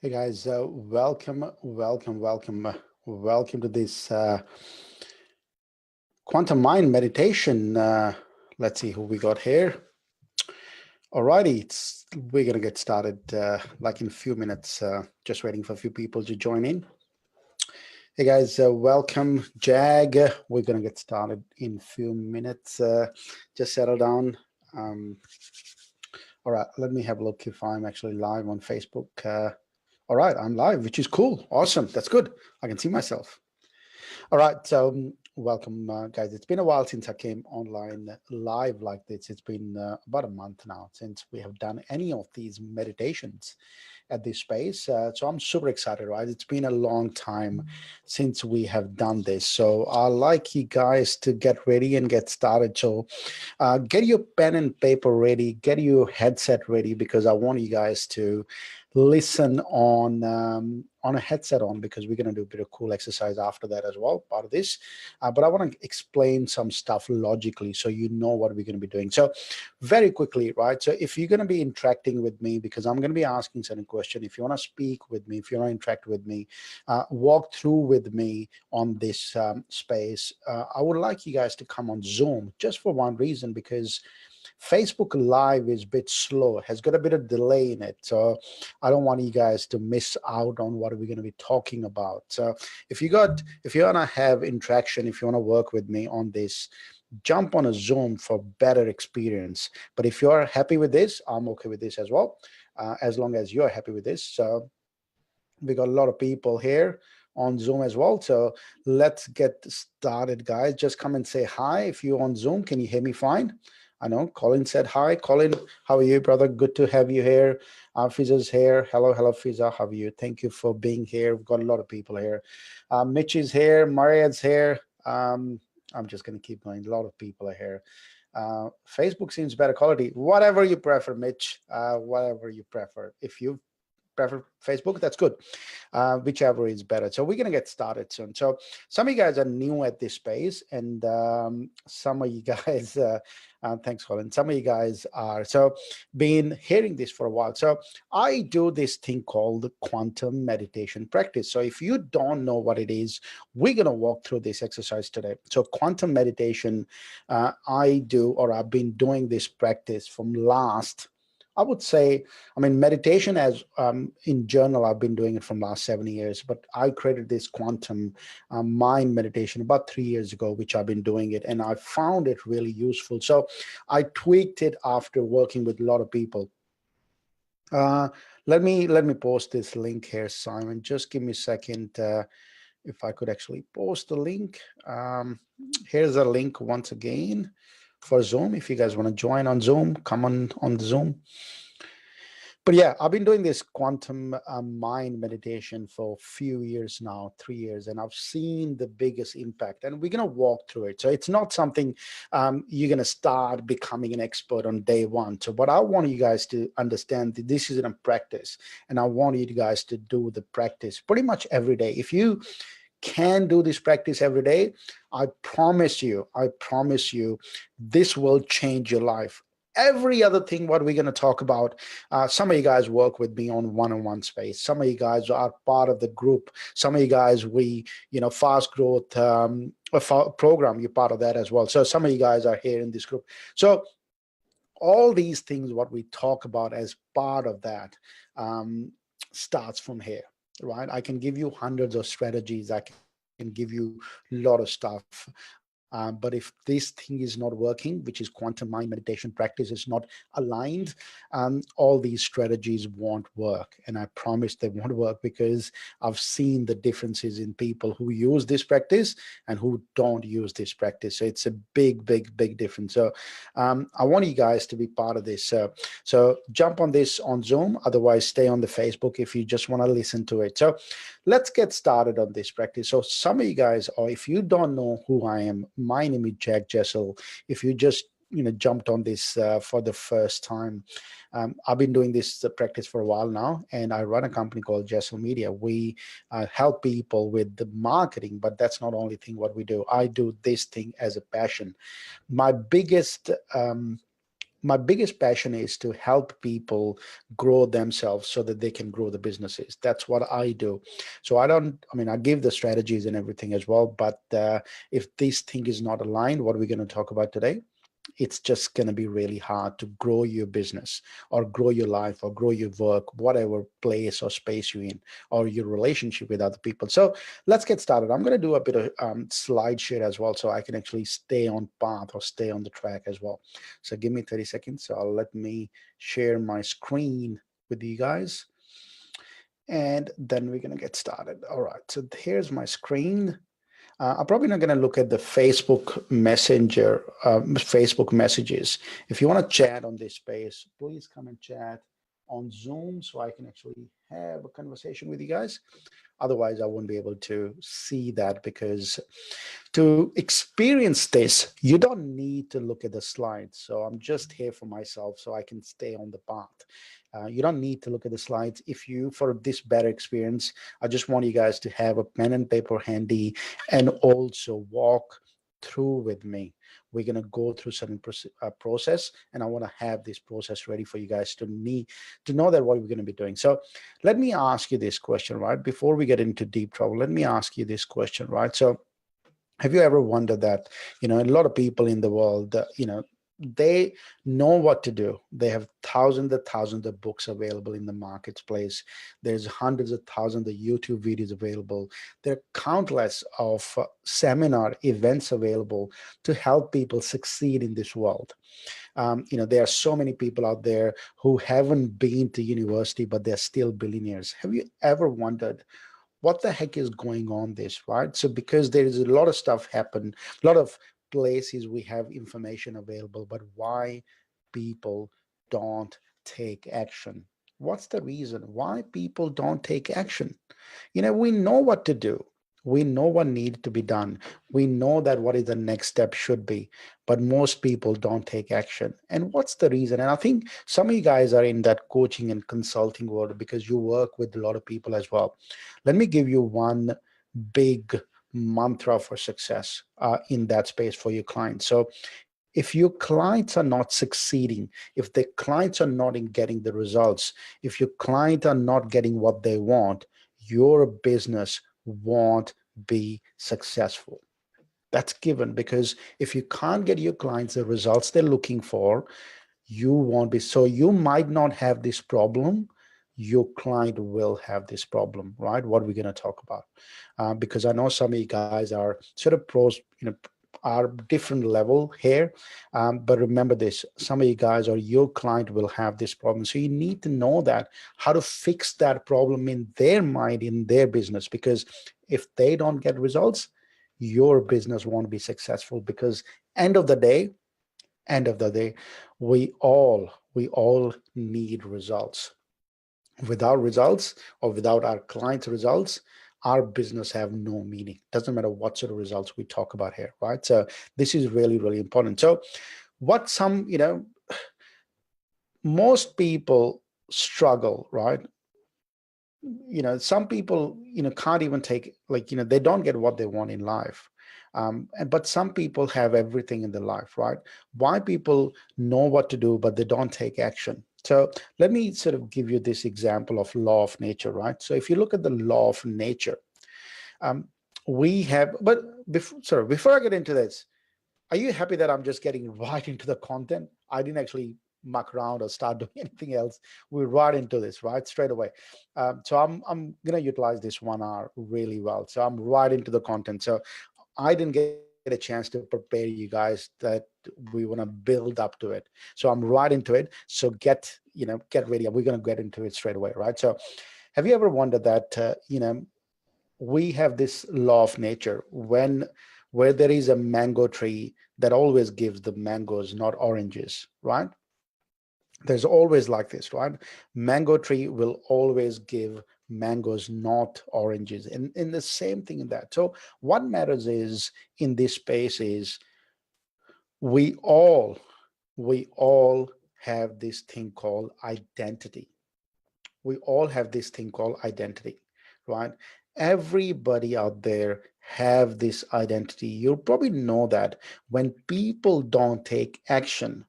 Hey guys, welcome to this quantum mind meditation. Let's see who we got here. Alrighty, we're gonna get started like in a few minutes. Just waiting for a few people to join in. Hey guys, welcome, Jag. We're gonna get started in a few minutes. Just settle down. Um, all right, let me have a look if I'm actually live on Facebook. All right, I'm live, which is cool. Awesome. That's good. I can see myself. All right, so welcome, guys. It's been a while since I came online live like this. It's been about a month now since we have done any of these meditations at this space. So I'm super excited, right? It's been a long time since we have done this. So I'd like you guys to get ready and get started. So get your pen and paper ready, get your headset ready, because I want you guys to listen on a headset on, because we're going to do a bit of cool exercise after that as well, part of this. But I want to explain some stuff logically so you know what we're going to be doing. So very quickly, right? So if you're going to be interacting with me, because I'm going to be asking certain question, if you want to speak with me, if you want to interact with me, walk through with me on this space, I would like you guys to come on Zoom, just for one reason, because Facebook Live is a bit slow, has got a bit of delay in it. So I don't want you guys to miss out on what we're going to be talking about. So if you want to have interaction, if you want to work with me on this, jump on a Zoom for better experience. But if you're happy with this, I'm okay with this as well, as long as you're happy with this. So we got a lot of people here on Zoom as well. So let's get started, guys. Just come and say hi. If you're on Zoom, can you hear me fine? I know Colin said hi. Colin, how are you, brother? Good to have you here. Fizza's here. Hello, Fizza. How are you? Thank you for being here. We've got a lot of people here. Mitch is here. Maria's here. I'm just going to keep going. A lot of people are here. Facebook seems better quality. Whatever you prefer, Mitch. Whatever you prefer. If you prefer Facebook, that's good. Whichever is better. So we're gonna get started soon. So some of you guys are new at this space, and some of you guys, thanks, Colin. Some of you guys are been hearing this for a while. So I do this thing called quantum meditation practice. So if you don't know what it is, we're gonna walk through this exercise today. So quantum meditation, I've been doing this practice from last, I would say, I mean, meditation as in general, I've been doing it from last 7 years, but I created this quantum mind meditation about 3 years ago, which I've been doing it, and I found it really useful. So I tweaked it after working with a lot of people. Uh, let me post this link here, Simon. Just give me a second. If I could actually post the link. Here's a link once again for Zoom. If you guys want to join on Zoom, come on the Zoom. But yeah, I've been doing this quantum mind meditation for a few years now, 3 years, and I've seen the biggest impact. And we're going to walk through it. So it's not something you're going to start becoming an expert on day one. So what I want you guys to understand, that this is a practice, and I want you guys to do the practice pretty much every day. If you can do this practice every day, I promise you, this will change your life. Every other thing what we're going to talk about, some of you guys work with me on one-on-one space, some of you guys are part of the group, some of you guys fast growth program, you're part of that as well. So some of you guys are here in this group. So all these things what we talk about as part of that starts from here, right? I can give you hundreds of strategies, I can give you a lot of stuff, but if this thing is not working, which is quantum mind meditation practice, is not aligned, all these strategies won't work. And I promise they won't work, because I've seen the differences in people who use this practice and who don't use this practice. So it's a big difference. So I want you guys to be part of this. So jump on this on Zoom. Otherwise, stay on the Facebook if you just want to listen to it. So let's get started on this practice. So some of you guys, or if you don't know who I am, my name is Jassel. If you just jumped on this for the first time, I've been doing this practice for a while now, and I run a company called Jassel Media. We help people with the marketing, but that's not the only thing what we do. I do this thing as a passion. My biggest my biggest passion is to help people grow themselves so that they can grow the businesses. That's what I do. So I give the strategies and everything as well, but if this thing is not aligned, what are we going to talk about today? It's just going to be really hard to grow your business or grow your life or grow your work, whatever place or space you're in, or your relationship with other people. So let's get started. I'm going to do a bit of slide share as well, so I can actually stay on path or stay on the track as well. So give me 30 seconds. So let me share my screen with you guys, and then we're going to get started. All right, so here's my screen. I'm probably not going to look at the Facebook Messenger, Facebook messages. If you want to chat on this space, please come and chat on Zoom so I can actually have a conversation with you guys. Otherwise, I won't be able to see that, because to experience this, you don't need to look at the slides. So I'm just here for myself so I can stay on the path. You don't need to look at the slides. If you, for this better experience, I just want you guys to have a pen and paper handy and also walk through with me. We're going to go through certain process, and I want to have this process ready for you guys to know that what we're going to be doing. So let me ask you this question, right? Before we get into deep trouble, let me ask you this question, right? So have you ever wondered that, a lot of people in the world, they know what to do. They have thousands of books available in the marketplace. There's hundreds of thousands of YouTube videos available. There are countless of seminar events available to help people succeed in this world. There are so many people out there who haven't been to university, but they're still billionaires. Have you ever wondered what the heck is going on this, right? So because there is a lot of stuff happen, a lot of places we have information available, but why people don't take action? What's the reason why people don't take action? We know what to do. We know what needs to be done. We know that what is the next step should be, but most people don't take action. And what's the reason? And I think some of you guys are in that coaching and consulting world because you work with a lot of people as well. Let me give you one big mantra for success in that space for your clients. So if your clients are not succeeding, if the clients are not in getting the results, if your clients are not getting what they want, your business won't be successful. That's given, because if you can't get your clients the results they're looking for, you won't be. So you might not have this problem, your client will have this problem, right? What we're going to talk about, because I know some of you guys are sort of pros, are different level here, but remember this: some of you guys or your client will have this problem. So you need to know that how to fix that problem in their mind, in their business, because if they don't get results, your business won't be successful. Because end of the day, we all need results. Without results, or without our clients' results, our business have no meaning. Doesn't matter what sort of results we talk about here, right? So this is really, really important. So what most people struggle, right? Some people, can't even take, they don't get what they want in life. But some people have everything in their life, right? Why people know what to do, but they don't take action. So let me sort of give you this example of law of nature, right? So if you look at the law of nature, um, we have, but before I get into this, are you happy that I'm just getting right into the content? I didn't actually muck around or start doing anything else. We're right into this, right? Straight away. So I'm gonna utilize this 1 hour really well. So I'm right into the content. So I didn't get a chance to prepare you guys that we want to build up to it. So I'm right into it. So get ready. We're gonna get into it straight away, right? So have you ever wondered that we have this law of nature where there is a mango tree that always gives the mangoes, not oranges, right? There's always like this, right? Mango tree will always give mangoes, not oranges. And in the same thing in that. So what matters is in this space is we all we all have this thing called identity. We all have this thing called identity, right? Everybody out there have this identity. You'll probably know that when people don't take action,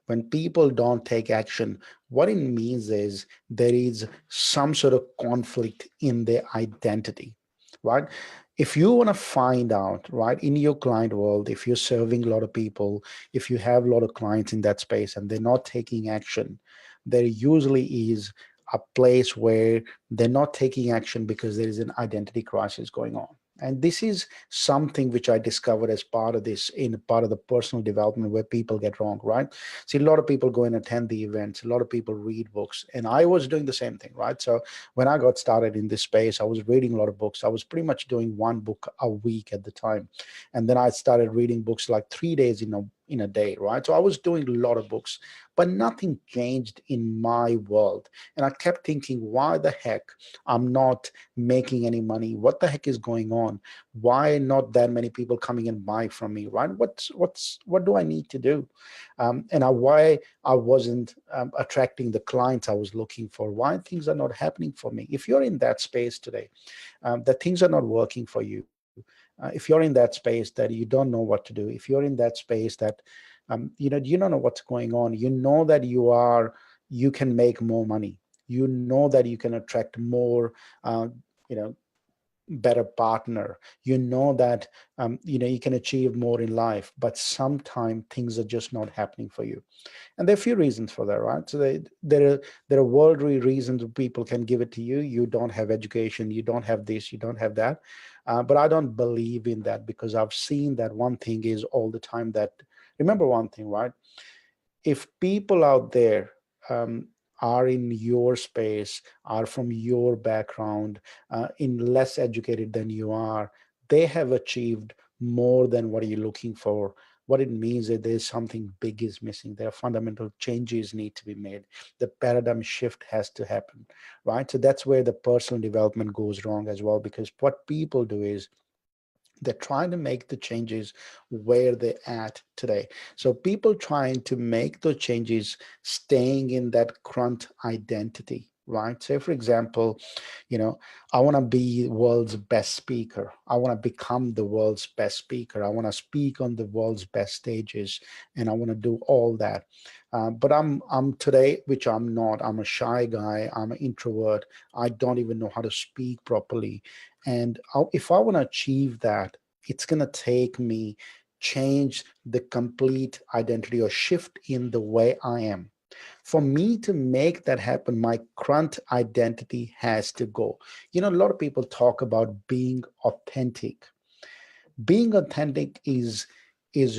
When people don't take action, what it means is there is some sort of conflict in their identity, right? If you want to find out, right, in your client world, if you're serving a lot of people, if you have a lot of clients in that space and they're not taking action, there usually is a place where they're not taking action because there is an identity crisis going on. And this is something which I discovered as part of this, in part of the personal development, where people get wrong, right? See, a lot of people go and attend the events, a lot of people read books, and I was doing the same thing, right? So when I got started in this space, I was reading a lot of books. I was pretty much doing one book a week at the time. And then I started reading books like 3 days in a day, right? So I was doing a lot of books, but nothing changed in my world. And I kept thinking, why the heck I'm not making any money? What the heck is going on? Why not that many people coming and buying from me, right? What do I need to do? Why I wasn't attracting the clients I was looking for? Why things are not happening for me? If you're in that space today, that things are not working for you, if you're in that space that you don't know what to do, if you're in that space that you don't know what's going on, you know that you can make more money, you know that you can attract more you know better partner, you know that you can achieve more in life, but sometimes things are just not happening for you. And there are a few reasons for that, right? So there are worldly reasons people can give it to you. You don't have education, you don't have this, you don't have that. But I don't believe in that, because I've seen that one thing is all the time that, remember one thing, right? If people out there um, are in your space, are from your background, in less educated than you are, they have achieved more than what you're looking for. What it means is there's something big is missing. There are fundamental changes need to be made. The paradigm shift has to happen, right? So that's where the personal development goes wrong as well, because what people do is they're trying to make the changes where they're at today. So people trying to make those changes, staying in that current identity, right? Say, for example, I want to be the world's best speaker. I want to become the world's best speaker. I want to speak on the world's best stages, and I want to do all that. But I'm today, which I'm not. I'm a shy guy. I'm an introvert. I don't even know how to speak properly. And if I want to achieve that, it's going to take me change the complete identity or shift in the way I am. For me to make that happen, my current identity has to go. A lot of people talk about being authentic. Being authentic is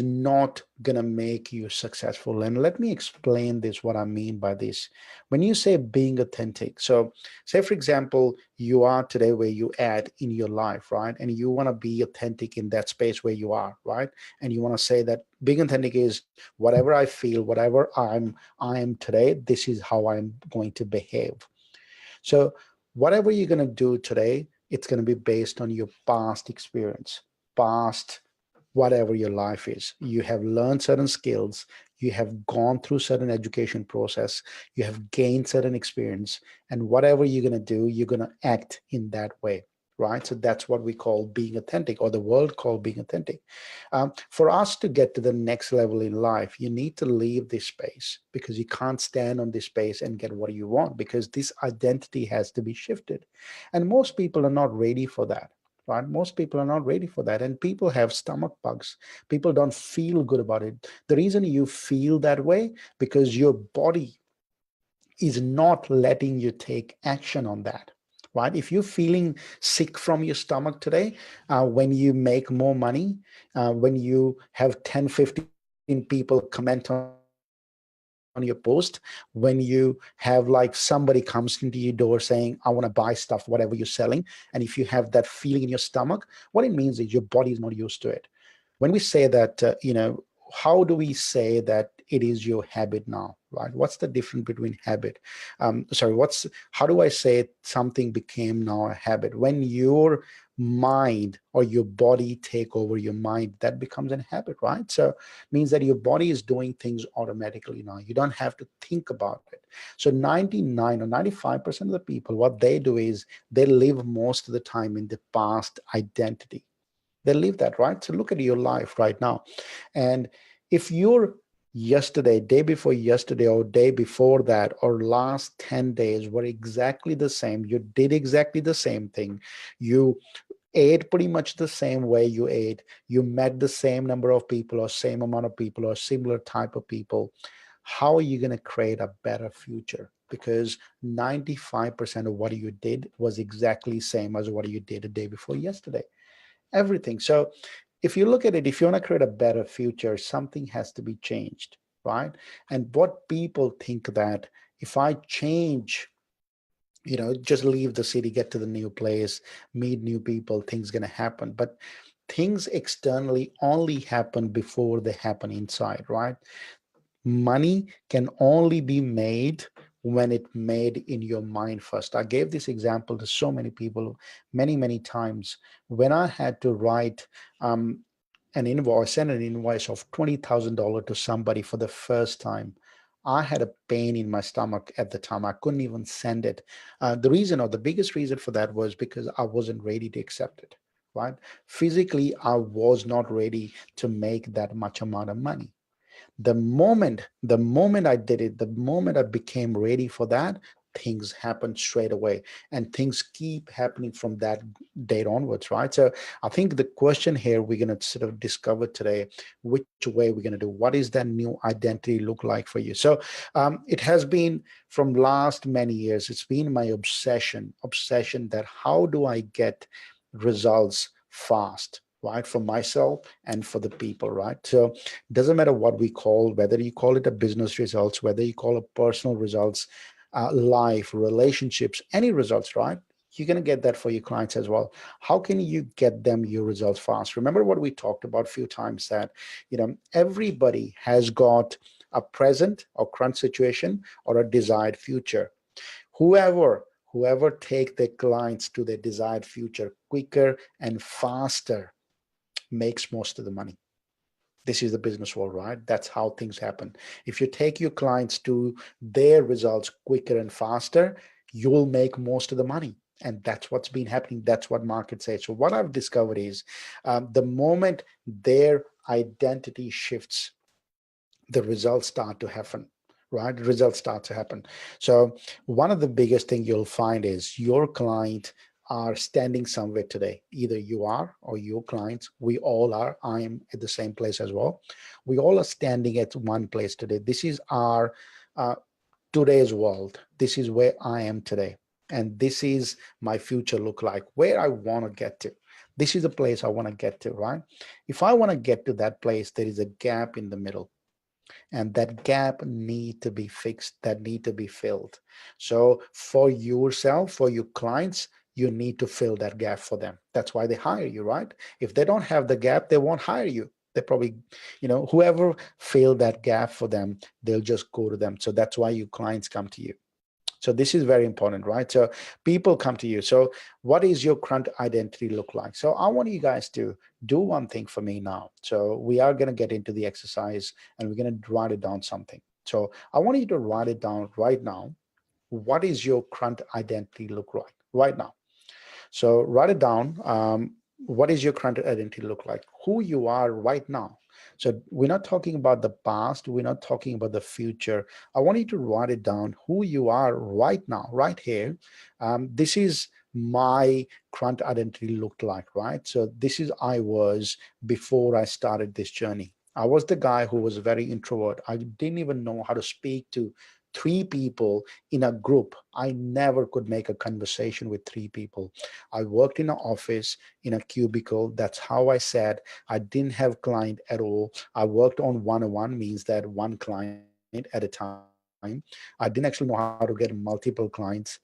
not going to make you successful. And let me explain this, what I mean by this. When you say being authentic, so say, for example, you are today where you at in your life, right? And you want to be authentic in that space where you are, right? And you want to say that being authentic is whatever I feel, whatever I am today, this is how I'm going to behave. So whatever you're going to do today, it's going to be based on your past experience, past whatever your life is. You have learned certain skills, you have gone through certain education process, you have gained certain experience, and whatever you're going to do, you're going to act in that way, right? So that's what we call being authentic, or the world call being authentic. For us to get to the next level in life, you need to leave this space, because you can't stand on this space and get what you want, because this identity has to be shifted. And most people are not ready for that, right? Most people are not ready for that. And people have stomach bugs. People don't feel good about it. The reason you feel that way, because your body is not letting you take action on that, right? If you're feeling sick from your stomach today, when you make more money, when you have 10, 15 people comment on your post, when you have like somebody comes into your door saying, I want to buy stuff, whatever you're selling, and if you have that feeling in your stomach, what it means is your body is not used to it. When we say that, how do we say that it is your habit now, right? What's the difference between habit? How do I say something became now a habit? When your mind or your body take over your mind, that becomes a habit, right? So it means that your body is doing things automatically now. You don't have to think about it. So 99 or 95% of the people, what they do is they live most of the time in the past identity. They live that, right? So look at your life right now. And if you're yesterday, day before yesterday, or day before that, or last 10 days were exactly the same. You did exactly the same thing. You ate pretty much the same way you ate. You met the same number of people or same amount of people or similar type of people. How are you going to create a better future? Because 95% of what you did was exactly same as what you did the day before yesterday. Everything. So if you look at it, if you want to create a better future, something has to be changed, right? And what people think that if I change, just leave the city, get to the new place, meet new people, things going to happen. But things externally only happen before they happen inside, right? Money can only be made when it made in your mind first. I gave this example to so many people many times. When I had to write an invoice, send an invoice of $20,000 to somebody for the first time, I had a pain in my stomach at the time. I couldn't even send it. The reason, or the biggest reason for that, was because I wasn't ready to accept it, right? Physically, I was not ready to make that much amount of money. The moment I did it, the moment I became ready for that, things happened straight away, and things keep happening from that date onwards, right? So I think the question here we're going to sort of discover today, which way we're going to do, what is that new identity look like for you? So it has been from last many years, it's been my obsession that how do I get results fast, right, for myself and for the people, right? So doesn't matter what we call, whether you call it a business results, whether you call it personal results, life, relationships, any results, right? You're going to get that for your clients as well. How can you get them your results fast? Remember what we talked about a few times, that everybody has got a present or current situation or a desired future. Whoever take their clients to their desired future quicker and faster makes most of the money. This is the business world, right? That's how things happen. If you take your clients to their results quicker and faster, you will make most of the money. And that's what's been happening. That's what markets say. So what I've discovered is the moment their identity shifts, the results start to happen, right? Results start to happen. So one of the biggest thing you'll find is your client are standing somewhere today. Either you are or your clients, we all are. I am at the same place as well. We all are standing at one place today. This is our uh, today's world. This is where I am today. And this is my future look like, where I want to get to. This is the place I want to get to, right? If I want to get to that place, there is a gap in the middle, and that gap need to be fixed, that need to be filled. So for yourself, for your clients, you need to fill that gap for them. That's why they hire you, right? If they don't have the gap, they won't hire you. They probably, whoever filled that gap for them, they'll just go to them. So that's why your clients come to you. So this is very important, right? So people come to you. So what is your current identity look like? So I want you guys to do one thing for me now. So we are going to get into the exercise and we're going to write it down something. So I want you to write it down right now. What is your current identity look like right now? So write it down. What is your current identity look like? Who you are right now. So we're not talking about the past. We're not talking about the future. I want you to write it down. Who you are right now, right here. This is my current identity looked like, right? So this is I was before I started this journey. I was the guy who was very introvert. I didn't even know how to speak to three people in a group. I never could make a conversation with three people. I worked in an office in a cubicle. That's how I sat. I didn't have client at all. I worked on one-on-one, means that one client at a time. I didn't actually know how to get multiple clients.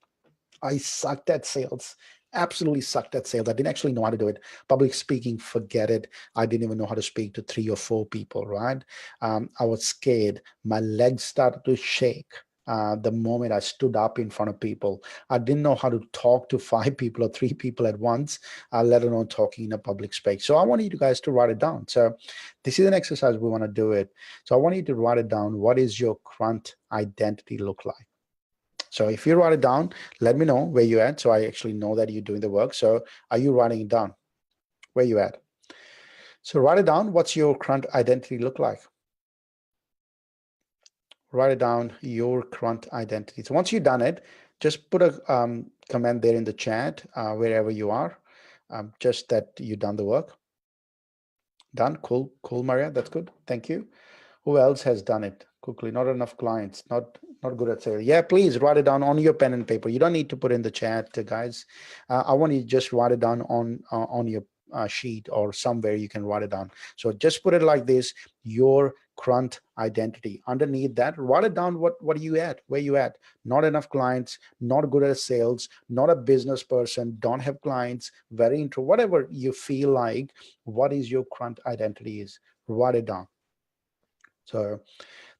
I sucked at sales, absolutely sucked at sales. I didn't actually know how to do it. Public speaking, forget it. I didn't even know how to speak to three or four people, right? I was scared. My legs started to shake. The moment I stood up in front of people, I didn't know how to talk to five people or three people at once, let alone talking in a public space. So I want you guys to write it down. So this is an exercise we want to do it. So I want you to write it down. What is your current identity look like? So if you write it down, let me know where you're at. So I actually know that you're doing the work. So are you writing it down? Where you at? So write it down. What's your current identity look like? write it down, your current identity. So once you've done it, just put a comment there in the chat, wherever you are, just that you've done the work. Done. Cool, Maria, that's good. Thank you. Who else has done it quickly? Not enough clients, not good at sales. Yeah, please write it down on your pen and paper. You don't need to put in the chat, guys. I want you to just write it down on your sheet or somewhere you can write it down. So just put it like this: your current identity. Underneath that, write it down. What are you at? Where you at? Not enough clients, not good at sales, not a business person, don't have clients, very intro, whatever you feel like. What is your current identity is? Write it down. So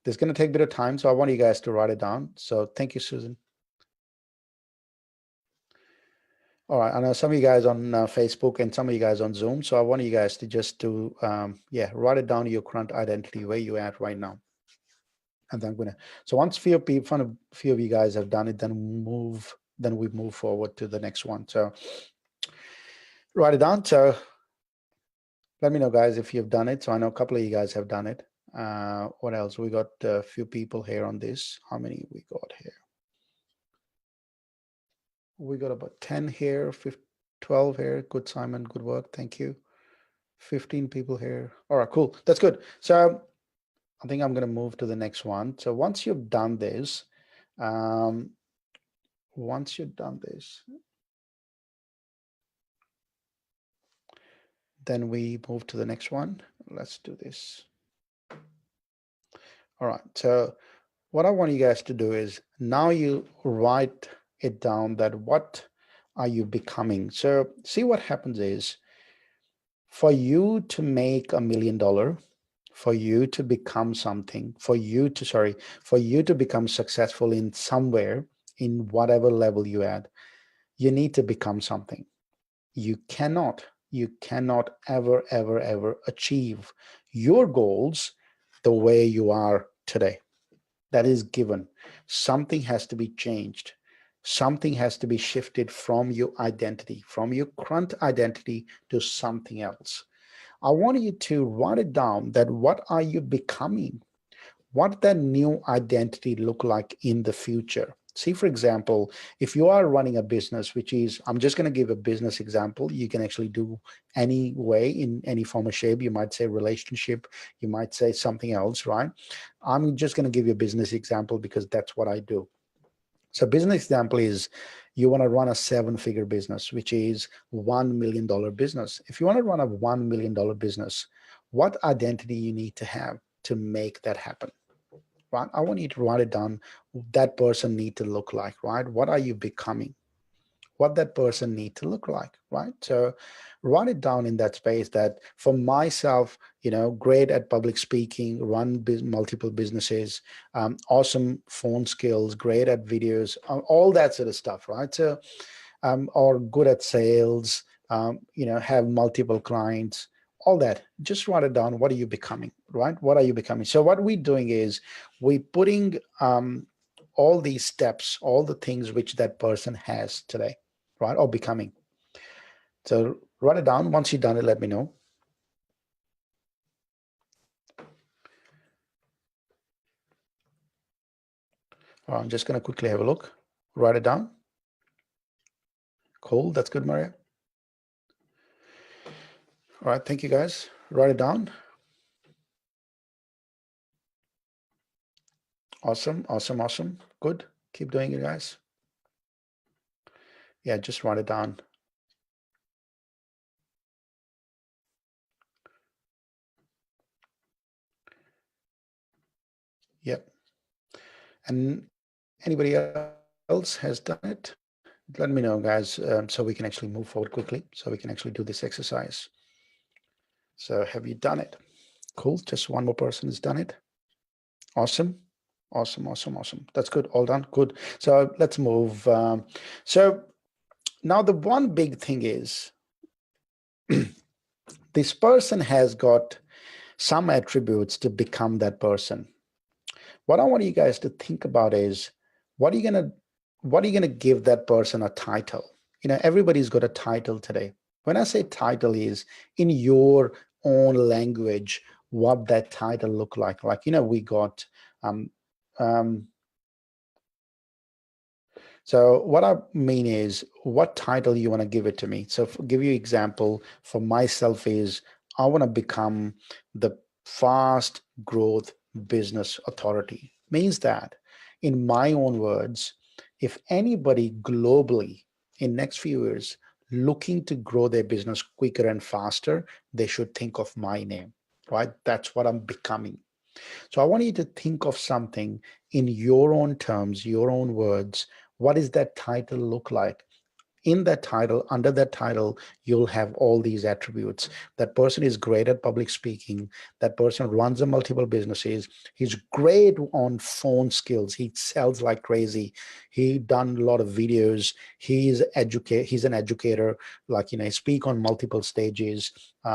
this is going to take a bit of time, so I want you guys to write it down. So thank you, Susan. All right, I know some of you guys on Facebook and some of you guys on Zoom, so I want you guys to just write it down, your current identity, where you at right now. And then I'm gonna, so once a few of you guys have done it, then we move forward to the next one. So write it down. So let me know, guys, if you've done it. So I know a couple of you guys have done it. What else? We got a few people here on this. How many we got here? We got about 10 here, 12 here. Good, Simon, good work. Thank you. 15 people here. All right, cool. That's good. So I think I'm going to move to the next one. So once you've done this, then we move to the next one. Let's do this. All right. So what I want you guys to do is now you write it down that what are you becoming. So see what happens is for you to make $1 million, for you to become something, for you to become successful in somewhere, in whatever level you at, you need to become something. You cannot ever achieve your goals the way you are today. That is given. Something has to be changed. Something has to be shifted from your identity, from your current identity to something else. I want you to write it down that what are you becoming? What that new identity look like in the future? See, for example, if you are running a business, which is, I'm just going to give a business example. You can actually do any way, in any form or shape. You might say relationship, you might say something else, right? I'm just going to give you a business example because that's what I do. So business example is you want to run a 7-figure business, which is $1 million business. If you want to run a $1 million business, what identity you need to have to make that happen? Right? I want you to write it down. That person need to look like, right? What are you becoming? What that person need to look like, right? So write it down in that space that for myself, great at public speaking, run multiple businesses, awesome phone skills, great at videos, all that sort of stuff, right? So, or good at sales, have multiple clients, all that. Just write it down. What are you becoming, right? What are you becoming? So what we're doing is we're putting all these steps, all the things which that person has today, right? Or becoming. So write it down. Once you've done it, let me know. I'm just going to quickly have a look. Write it down. Cool. That's good, Maria. All right. Thank you, guys. Write it down. Awesome. Good. Keep doing it, guys. Yeah, just write it down. Yep. And anybody else has done it? Let me know, guys, so we can actually move forward quickly, so we can actually do this exercise. So have you done it? Cool. Just one more person has done it. Awesome. That's good. All done. Good. So let's move. So now the one big thing is this person has got some attributes to become that person. What I want you guys to think about is what are you gonna give that person a title? Everybody's got a title today. When I say title is in your own language, what that title look like. Like, we got So what I mean is, what title you want to give it to me. So give you example for myself is, I want to become the fast growth business authority. Means that, in my own words, if anybody globally in next few years looking to grow their business quicker and faster, they should think of my name, right? That's what I'm becoming. So I want you to think of something in your own terms, your own words. What does that title look like? In that title, under that title, you'll have all these attributes. That person is great at public speaking. That person runs a multiple businesses. He's great on phone skills. He sells like crazy. He done a lot of videos. He's an educator, like, speak on multiple stages.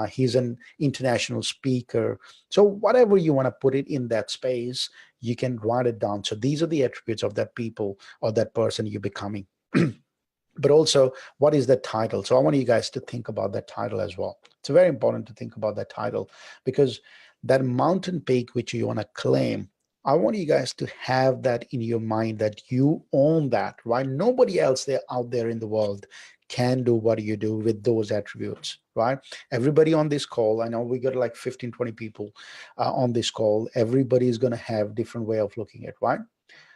He's an international speaker. So whatever you want to put it in that space, you can write it down. So these are the attributes of that people or that person you're becoming. But also, what is the title? So I want you guys to think about that title as well. It's very important to think about that title, because that mountain peak which you want to claim, I want you guys to have that in your mind, that you own that, right? Nobody else there out there in the world can do what you do with those attributes, right? Everybody on this call, I know we got like 15, 20 people on this call. Everybody is going to have different way of looking at, right?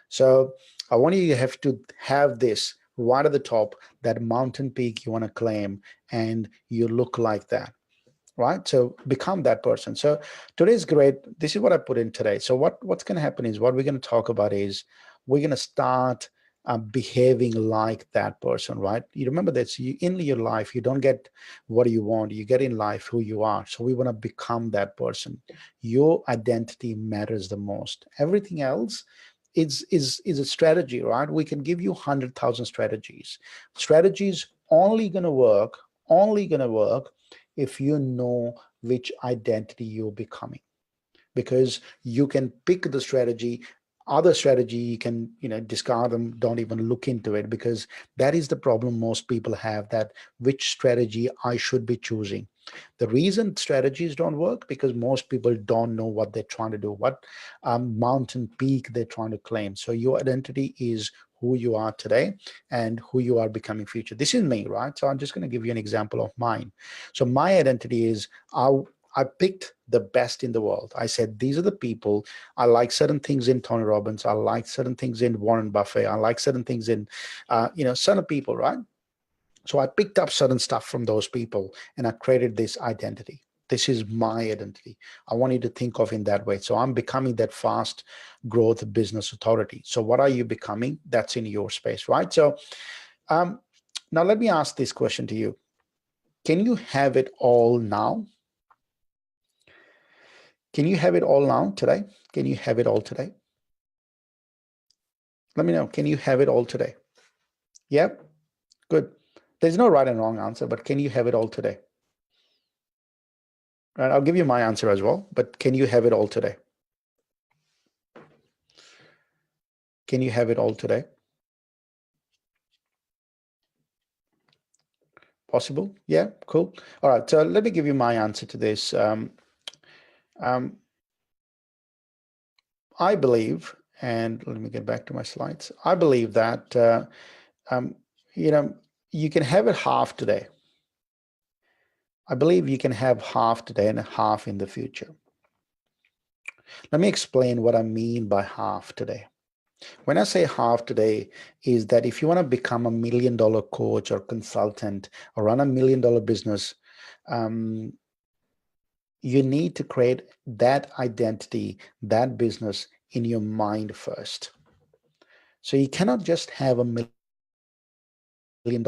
So I want you to have this right at the top, that mountain peak you want to claim, and you look like that, right? So become that person. So today's great. This is what I put in today. So what's going to happen is, what we're going to talk about is, we're going to start behaving like that person, right? You remember this, in your life, you don't get what you want, you get in life who you are. So we want to become that person. Your identity matters the most. Everything else is a strategy, right? We can give you 100,000 strategies. Strategies only gonna work if you know which identity you're becoming, because you can pick the strategy. Other strategy, you can discard them, don't even look into it, because that is the problem most people have, that which strategy I should be choosing. The reason strategies don't work, because most people don't know what they're trying to do, what mountain peak they're trying to claim. So your identity is who you are today and who you are becoming future. This is me, right? So I'm just going to give you an example of mine. So my identity is, I picked the best in the world. I said, these are the people. I like certain things in Tony Robbins. I like certain things in Warren Buffett. I like certain things in, certain people, right? So I picked up certain stuff from those people, and I created this identity. This is my identity. I want you to think of in that way. So I'm becoming that fast growth business authority. So what are you becoming? That's in your space, right? So now let me ask this question to you. Can you have it all now? Can you have it all now today? Can you have it all today? Let me know. Can you have it all today? Yep. Good. There's no right and wrong answer, but can you have it all today? Right. I'll give you my answer as well, but can you have it all today? Can you have it all today? Possible? Yeah, cool. All right. So let me give you my answer to this. I believe, and let me get back to my slides. I believe that you know, you can have it half today. I believe you can have half today and half in the future. Let me explain what I mean by half today. When I say half today, is that if you want to become $1 million coach or consultant or run $1 million business, you need to create that identity, that business in your mind first. So you cannot just have $1 million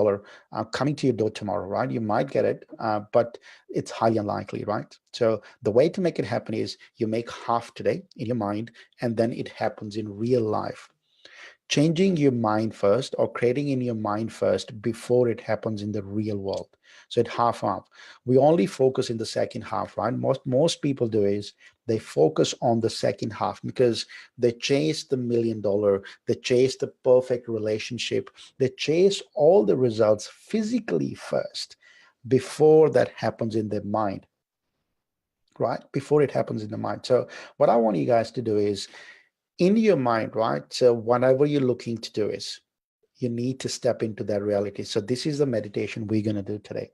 coming to your door tomorrow, right? You might get it, but it's highly unlikely, right? So the way to make it happen is, you make half today in your mind, and then it happens in real life. Changing your mind first, or creating in your mind first before it happens in the real world. So it half. We only focus in the second half, right? Most people do is, they focus on the second half, because they chase the $1 million, they chase the perfect relationship, they chase all the results physically first before that happens in their mind, right? Before it happens in the mind. So what I want you guys to do is, in your mind, right? So whatever you're looking to do is you need to step into that reality. So this is the meditation we're going to do today.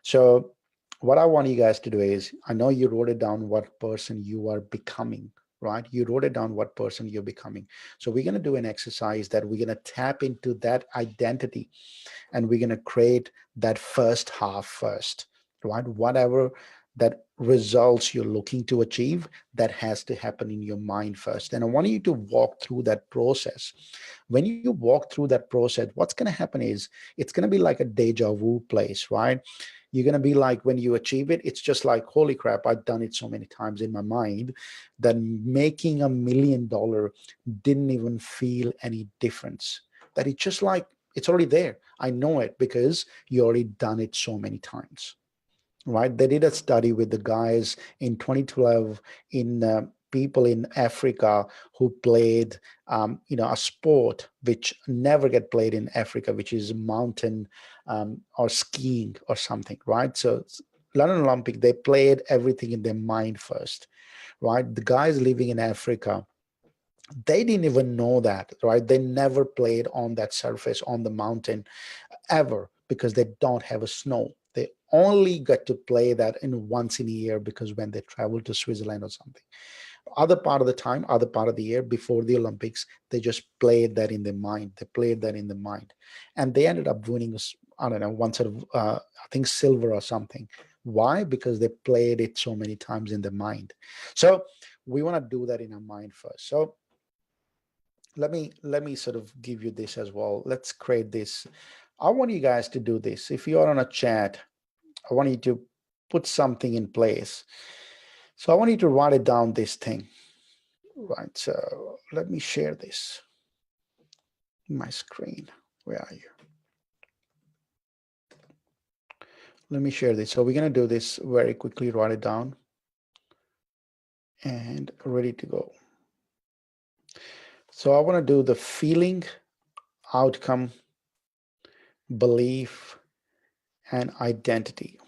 So what I want you guys to do is, I know you wrote it down what person you are becoming, right? You wrote it down what person you're becoming. So we're going to do an exercise that we're going to tap into that identity, and we're going to create that first half first, right? Whatever that results you're looking to achieve, that has to happen in your mind first. And I want you to walk through that process. When you walk through that process, what's going to happen is it's going to be like a deja vu place, right? You're going to be like, when you achieve it, it's just like, holy crap, I've done it so many times in my mind that making $1 million didn't even feel any difference. That it's just like, it's already there. I know it because you already done it so many times, right? They did a study with the guys in 2012 in people in Africa who played, a sport which never get played in Africa, which is mountain or skiing or something, right? So London Olympic, they played everything in their mind first, right? The guys living in Africa, they didn't even know that, right? They never played on that surface on the mountain ever because they don't have a snow. They only get to play that in once in a year because when they travel to Switzerland or something. Other part of the time, other part of the year before the Olympics, they just played that in their mind. They played that in their mind. And they ended up winning, I don't know, one sort of, I think silver or something. Why? Because they played it so many times in their mind. So we want to do that in our mind first. So let me sort of give you this as well. Let's create this. I want you guys to do this. If you're on a chat, I want you to put something in place. So I want you to write it down, this thing. Right. So let me share this. My screen. Where are you? Let me share this. So we're going to do this very quickly. Write it down. And ready to go. So I want to do the feeling, outcome, belief, and identity.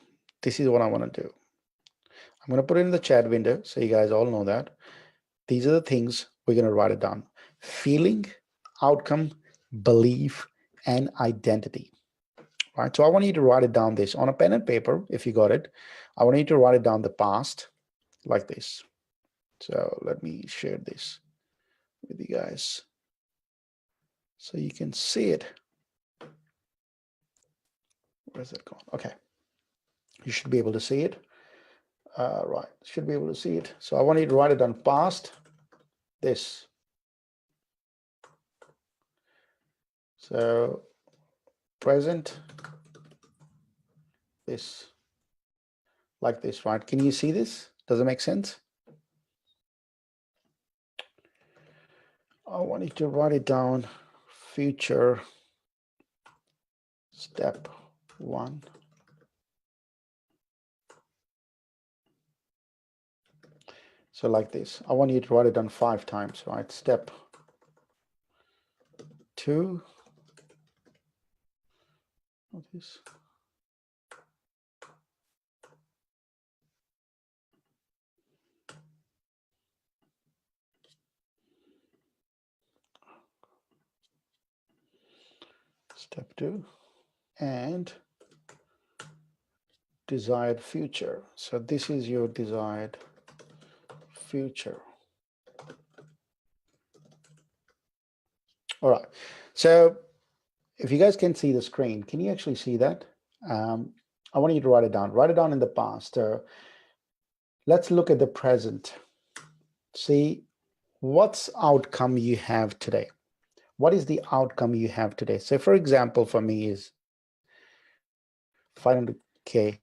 This is what I want to do. I'm going to put it in the chat window so you guys all know that. These are the things we're going to write it down. Feeling, outcome, belief, and identity. Right. So I want you to write it down this on a pen and paper. If you got it, I want you to write it down the past like this. So let me share this with you guys so you can see it. Where's it gone? Okay. You should be able to see it. Right. Should be able to see it. So I want you to write it down past this. So present this, like this, right? Can you see this? Does it make sense? I want you to write it down. Future step 1. So like this. I want you to write it down 5 times, right? Step 2. What is? Step 2. And desired future. So this is your desired future. All right. So if you guys can see the screen, can you actually see that? I want you to write it down. Write it down in the past. Let's look at the present. See what's outcome you have today. What is the outcome you have today? So for example, for me is 500K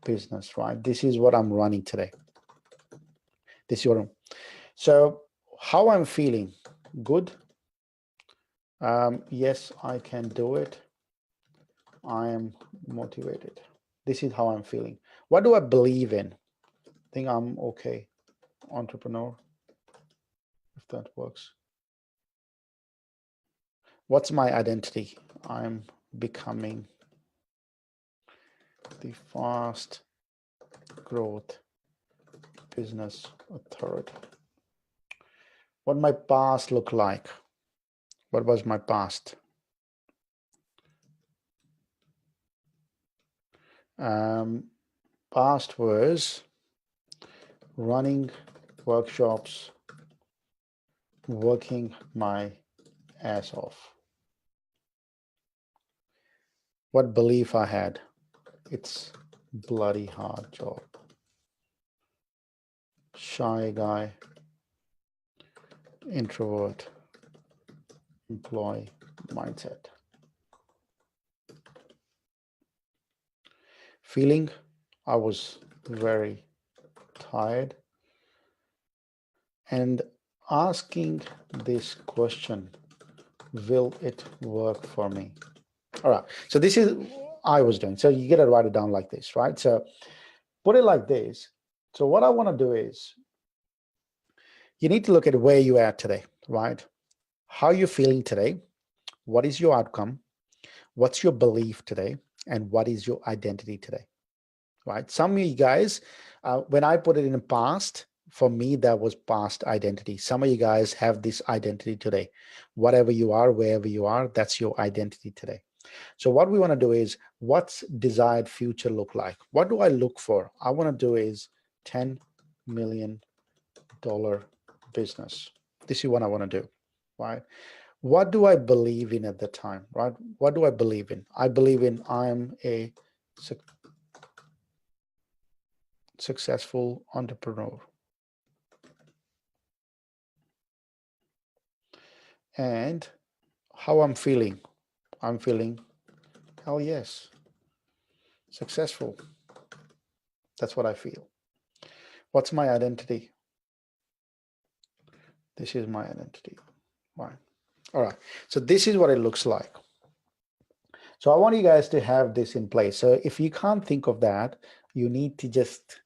business, right? This is what I'm running today. This is what I'm. So how I'm feeling? Good. Yes, I can do it. I am motivated. This is how I'm feeling. What do I believe in? I think I'm okay. Entrepreneur, if that works. What's my identity? I'm becoming the fast growth business authority. What my past looked like. What was my past? Past was running workshops, working my ass off. What belief I had? It's bloody hard job. Shy guy, introvert, employee mindset. Feeling, I was very tired. And asking this question, will it work for me? All right, so this is I was doing. So you get to write it down like this, right? So put it like this. So what I want to do is you need to look at where you are today, right? How you're feeling today, what is your outcome, what's your belief today, and what is your identity today, right? Some of you guys, when I put it in the past, for me, that was past identity. Some of you guys have this identity today. Whatever you are, wherever you are, that's your identity today. So what we want to do is, what's desired future look like? What do I look for? I want to do is $10 million business. This is what I want to do, right? What do I believe in at the time, right? What do I believe in? I believe in I'm a successful entrepreneur. And how I'm feeling? I'm feeling, hell yes, successful. That's what I feel. What's my identity? This is my identity. Right. All right. So this is what it looks like. So I want you guys to have this in place. So if you can't think of that, you need to just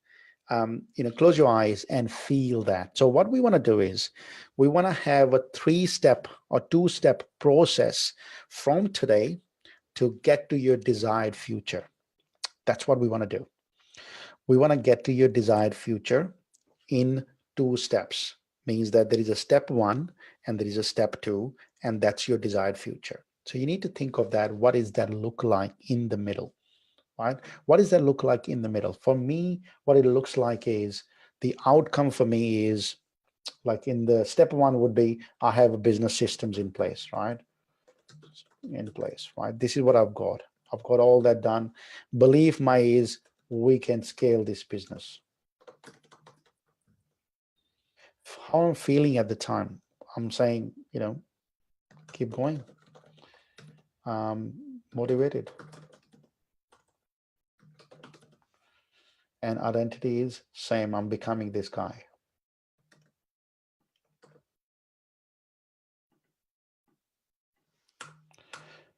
close your eyes and feel that. So what we want to do is we want to have a 3-step or 2-step process from today to get to your desired future. That's what we want to do. We want to get to your desired future in 2 steps. Means that there is a step 1 and there is a step 2, and that's your desired future. So you need to think of that. What does that look like in the middle, right? What does that look like in the middle? For me, what it looks like is the outcome for me is like in the step 1 would be I have a business systems in place, right? In place, right? This is what I've got. I've got all that done. Belief my is we can scale this business. How I'm feeling at the time, I'm saying, keep going. Motivated. And identity is same. I'm becoming this guy.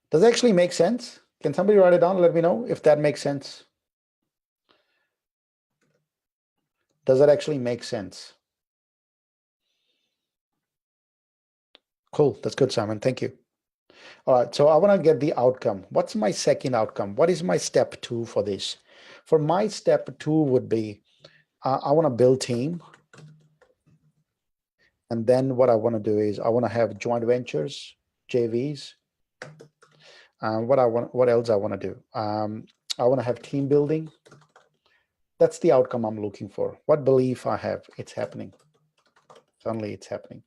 Does it actually make sense? Can somebody write it down? Let me know if that makes sense. Does that actually make sense? Cool. That's good, Simon. Thank you. All right. So I want to get the outcome. What's my second outcome? What is my step 2 for this? For my step 2 would be I want to build team. And then what I want to do is I want to have joint ventures, JVs. What else I want to do? I want to have team building. That's the outcome I'm looking for. What belief I have, it's happening. Suddenly it's happening.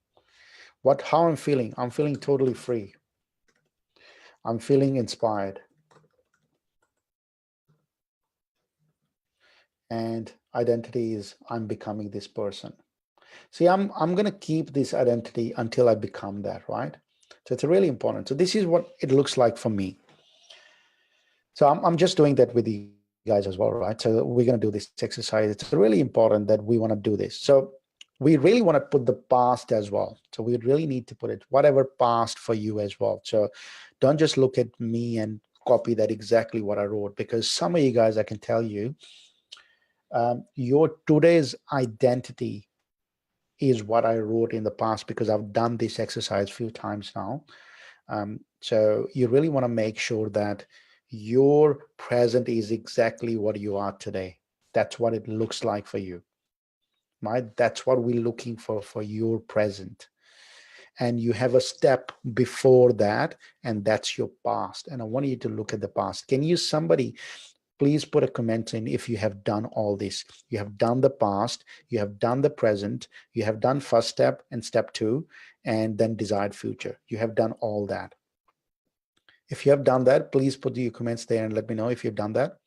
How I'm feeling totally free. I'm feeling inspired. And identity is I'm becoming this person. See, I'm going to keep this identity until I become that, right? So it's really important. So this is what it looks like for me. So I'm just doing that with you guys as well, right? So we're going to do this exercise. It's really important that we want to do this. So we really want to put the past as well. So we really need to put it, whatever past for you as well. So don't just look at me and copy that exactly what I wrote, because some of you guys, I can tell you, your today's identity is what I wrote in the past, because I've done this exercise a few times now. So you really want to make sure that your present is exactly what you are today. That's what it looks like for you, right? That's what we're looking for your present. and you have a step before that, and that's your past. And I want you to look at the past. Can you, somebody, please put a comment in if you have done all this. You have done the past, you have done the present, you have done first step and step two, and then desired future. You have done all that. If you have done that, please put your comments there and let me know if you've done that.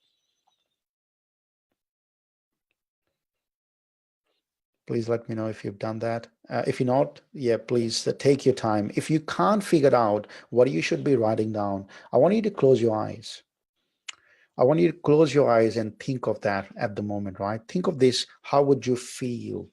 Please let me know if you've done that. If you're not, yeah, please take your time. If you can't figure out what you should be writing down, I want you to close your eyes. I want you to close your eyes and think of that at the moment, right? Think of this. How would you feel?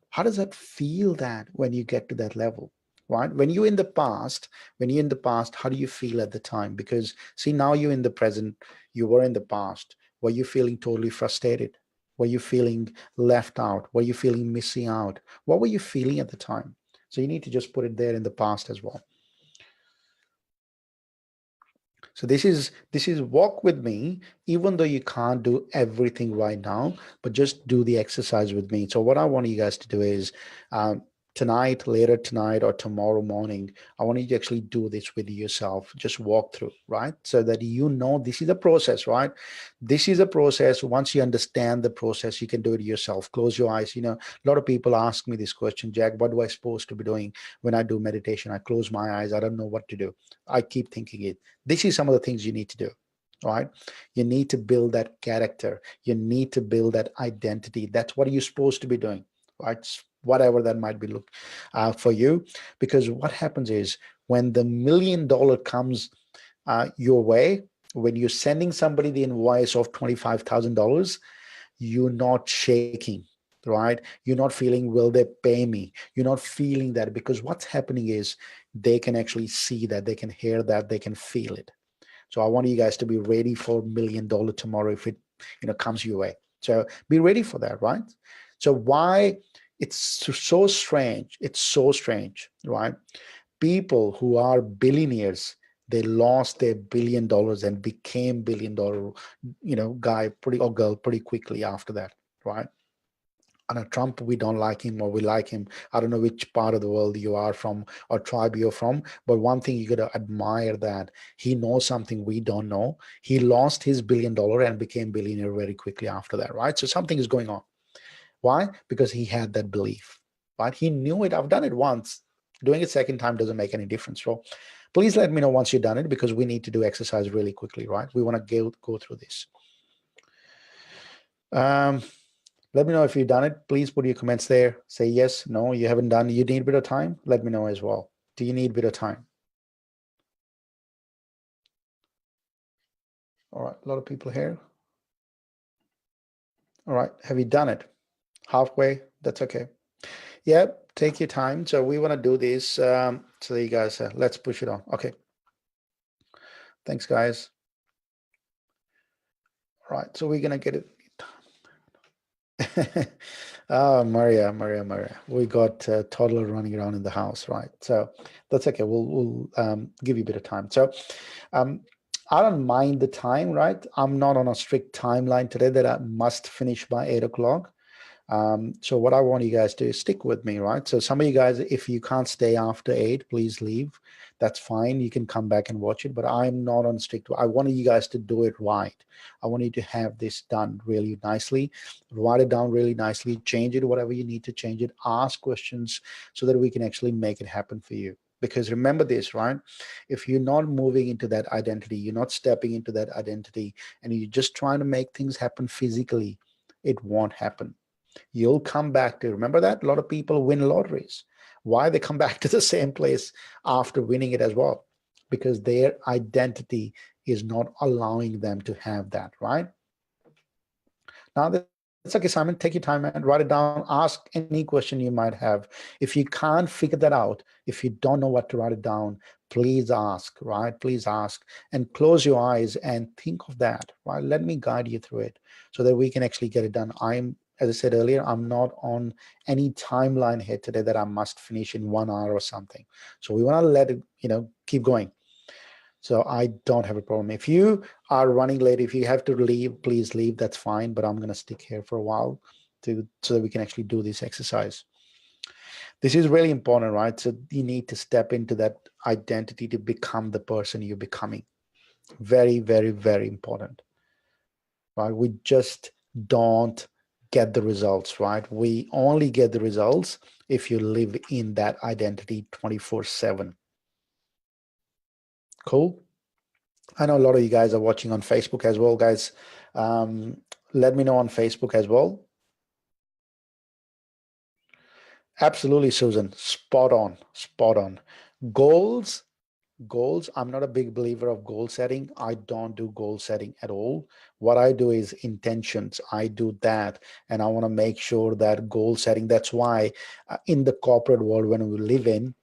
How does that feel that when you get to that level, right? When you're in the past, how do you feel at the time? Because see, now you're in the present, you were in the past. Were you feeling totally frustrated? Were you feeling left out? Were you feeling missing out? What were you feeling at the time? So you need to just put it there in the past as well. So this is walk with me, even though you can't do everything right now, but just do the exercise with me. So what I want you guys to do is tonight, later tonight, or tomorrow morning, I want you to actually do this with yourself. Just walk through, right? So that you know this is a process, right? This is a process. Once you understand the process, you can do it yourself. Close your eyes. You know, a lot of people ask me this question, Jack, what do I supposed to be doing when I do meditation? I close my eyes. I don't know what to do. I keep thinking it. This is some of the things you need to do. All right. You need to build that character. You need to build that identity. That's what you're supposed to be doing, right? Whatever that might be look for you. Because what happens is when the $1 million comes your way, when you're sending somebody the invoice of $25,000, you're not shaking, right? You're not feeling, will they pay me? You're not feeling that, because what's happening is they can actually see that, they can hear that, they can feel it. So I want you guys to be ready for $1 million tomorrow if it, comes your way. So be ready for that, right? So why it's so strange? It's so strange, right? People who are billionaires, they lost their $1 billion and became $1 billion, guy pretty or girl pretty quickly after that, right? And Trump, we don't like him or we like him. I don't know which part of the world you are from or tribe you're from, but one thing you got to admire that he knows something we don't know. He lost his $1 billion and became billionaire very quickly after that, right? So something is going on. Why? Because he had that belief, right? He knew it. I've done it once. Doing it second time doesn't make any difference. So please let me know once you've done it, because we need to do exercise really quickly, right? We want to go through this. Let me know if you've done it. Please put your comments there. Say yes, no, you haven't done. You need a bit of time. Let me know as well. Do you need a bit of time? All right, a lot of people here. All right, have you done it? Halfway? That's okay. Yeah, take your time. So we want to do this. So you guys, let's push it on. Okay. Thanks, guys. All right, so we're gonna get it. Maria. We got a toddler running around in the house, right? So that's okay. We'll give you a bit of time. So I don't mind the time, right? I'm not on a strict timeline today that I must finish by 8 o'clock. So what I want you guys to do is stick with me, right? So some of you guys, if you can't stay after 8, please leave. That's fine. You can come back and watch it, but I'm not on strict. I want you guys to do it right. I want you to have this done really nicely, write it down really nicely, change it, whatever you need to change it, ask questions so that we can actually make it happen for you. Because remember this, right? If you're not moving into that identity, you're not stepping into that identity, and you're just trying to make things happen physically, it won't happen. You'll come back to, remember that a lot of people win lotteries. Why? They come back to the same place after winning it as well, because their identity is not allowing them to have that, right? Now that's okay, Simon. Take your time and write it down. Ask any question you might have. If you can't figure that out, if you don't know what to write it down, please ask, right? Please ask and close your eyes and think of that, right? Let me guide you through it so that we can actually get it done. As I said earlier, I'm not on any timeline here today that I must finish in 1 hour or something. So we want to let it, keep going. So I don't have a problem. If you are running late, if you have to leave, please leave. That's fine. But I'm going to stick here for a while so that we can actually do this exercise. This is really important, right? So you need to step into that identity to become the person you're becoming. Very, very, very important, right? We just don't get the results, right? We only get the results if you live in that identity 24/7. Cool. I know a lot of you guys are watching on Facebook as well, guys. Let me know on Facebook as well. Absolutely, Susan. Spot on. Spot on. Goals. Goals. I'm not a big believer of goal setting. I don't do goal setting at all. What I do is intentions. I do that. And I want to make sure that goal setting, that's why in the corporate world, when we live in,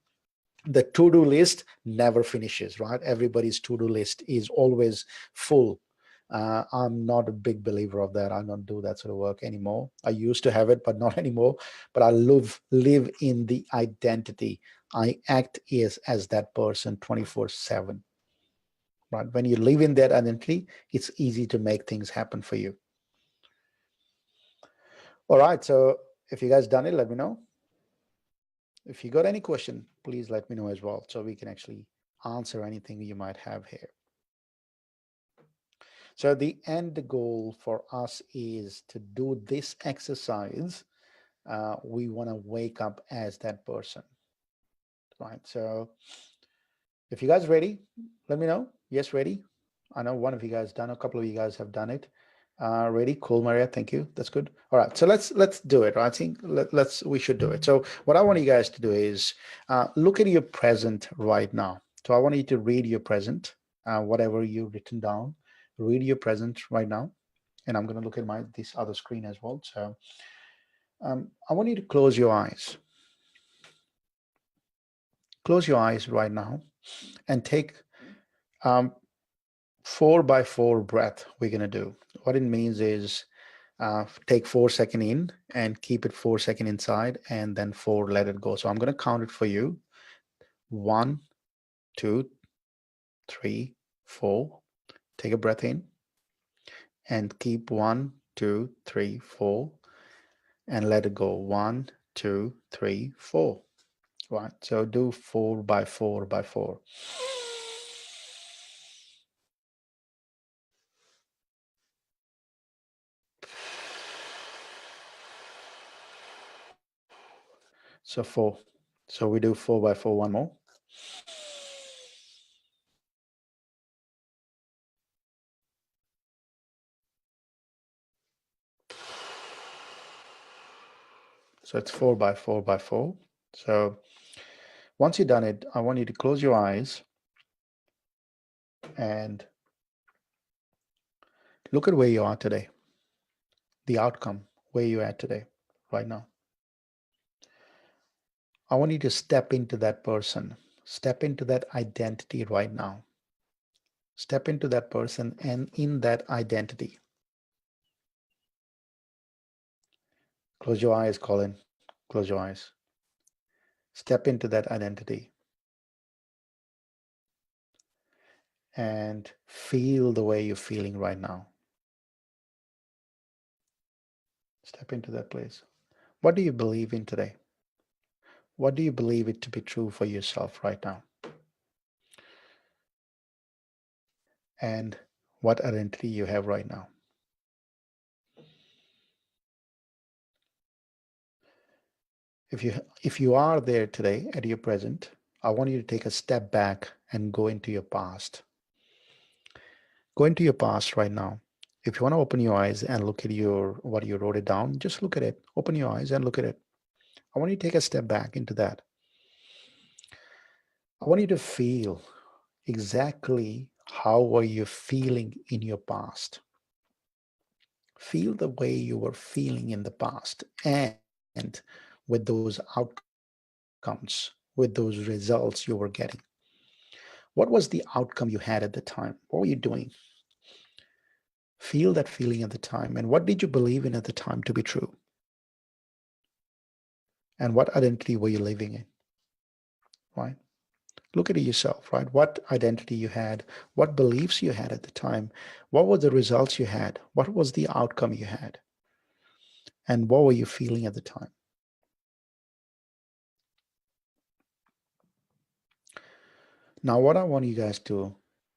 the to-do list never finishes, right? Everybody's to-do list is always full. I'm not a big believer of that. I don't do that sort of work anymore. I used to have it, but not anymore. But I live in the identity. I act as that person 24/7. Right? When you live in that identity, it's easy to make things happen for you. All right. So if you guys done it, let me know. If you got any question, please let me know as well, so we can actually answer anything you might have here. So the end goal for us is to do this exercise. We want to wake up as that person, right? So if you guys ready, let me know. Yes, ready. I know one of you guys done. A couple of you guys have done it. Ready? Cool, Maria. Thank you. That's good. All right. So let's do it. Right? I think we should do it. So what I want you guys to do is look at your present right now. So I want you to read your present, whatever you've written down. Read your present right now, and I'm going to look at this other screen as well. So I want you to close your eyes. Close your eyes right now, and take 4x4 breath. We're going to do. What it means is take 4 seconds in and keep it 4 seconds inside, and then 4 let it go. So I'm going to count it for you. 1, 2, 3, 4. Take a breath in and keep 1, 2, 3, 4, and let it go. 1, 2, 3, 4. Right. So do 4x4x4. So 4. So we do 4x4 one more. So it's 4x4x4. So once you've done it, I want you to close your eyes and look at where you are today, the outcome, where you're at today, right now. I want you to step into that person, step into that identity right now. Step into that person and in that identity. Close your eyes, Colin. Close your eyes. Step into that identity and feel the way you're feeling right now. Step into that place. What do you believe in today? What do you believe it to be true for yourself right now? And what identity you have right now? If you are there today at your present, I want you to take a step back and go into your past. Go into your past right now. If you want to open your eyes and look at what you wrote it down, just look at it. Open your eyes and look at it. I want you to take a step back into that. I want you to feel exactly how were you feeling in your past. Feel the way you were feeling in the past, and with those outcomes, with those results you were getting. What was the outcome you had at the time? What were you doing? Feel that feeling at the time. And what did you believe in at the time to be true? And what identity were you living in? Right? Look at yourself, right? What identity you had, what beliefs you had at the time, what were the results you had, what was the outcome you had, and what were you feeling at the time? Now, what I want you guys to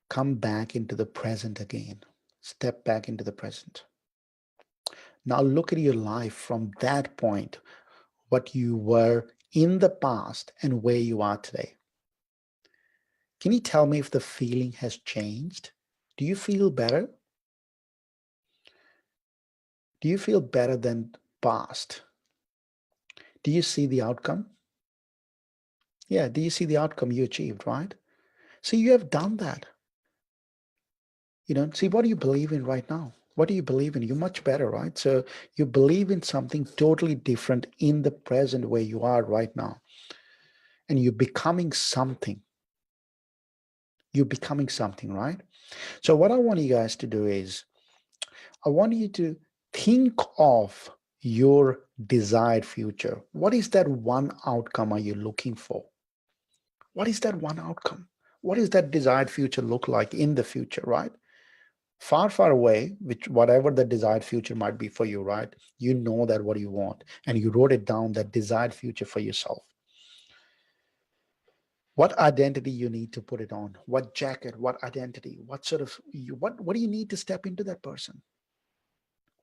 come back into the present again. Step back into the present. Now, look at your life from that point, what you were in the past and where you are today. Can you tell me if the feeling has changed? Do you feel better? Do you feel better than past? Do you see the outcome? Yeah, do you see the outcome you achieved, right? So you have done that. See, what do you believe in right now? What do you believe in? You're much better, right? So you believe in something totally different in the present where you are right now. And you're becoming something. You're becoming something, right? So what I want you guys to do is I want you to think of your desired future. What is that one outcome are you looking for? What is that one outcome? What does that desired future look like in the future, right? Far, far away, which whatever the desired future might be for you, right? You know that what you want, and you wrote it down, that desired future for yourself. What identity you need to put it on? What jacket? What identity? What sort of what do you need to step into that person?